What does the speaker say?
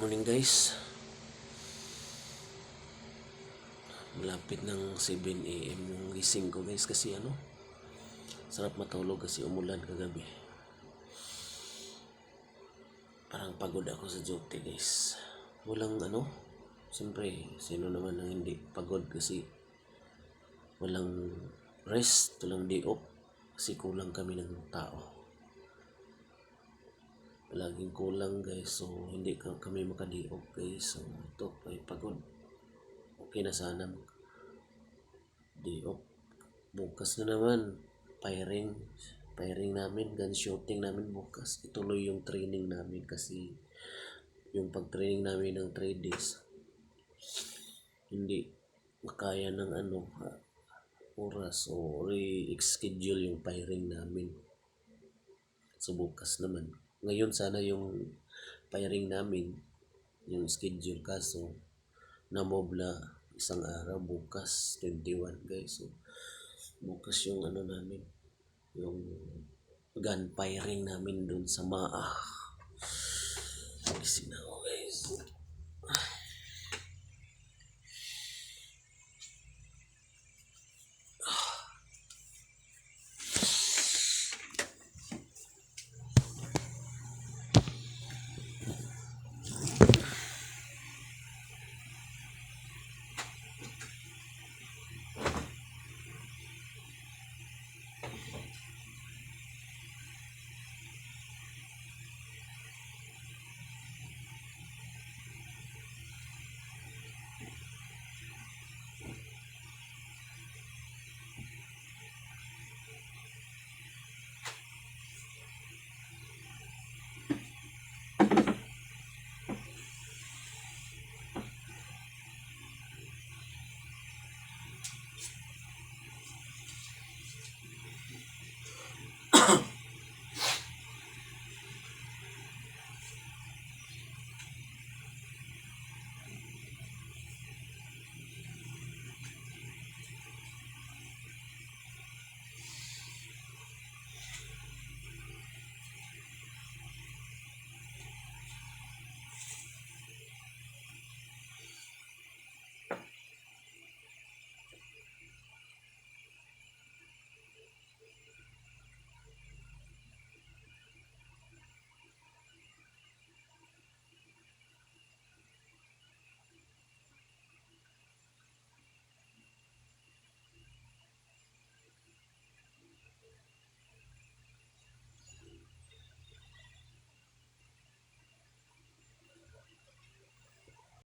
Morning guys, malapit ng 7 AM yung gising ko guys kasi sarap matulog kasi umulan kagabi. Parang pagod ako sa duty guys. Walang siyempre sino naman ang hindi pagod kasi walang rest, walang day off kasi kulang kami ng tao. Laging kulang guys, so hindi kami maka-day off guys. So ito ay pagod. Okay na sana day off. Bukas na naman firing namin, gun shooting namin bukas. Ituloy yung training namin kasi yung pag-training namin ng 3 days hindi makaya ng oras o re-schedule yung firing namin. So bukas naman. Ngayon sana yung firing namin yung schedule kaso na-move na isang araw, bukas 21 guys. So bukas yung namin, yung gun firing namin dun sa gising na ako guys.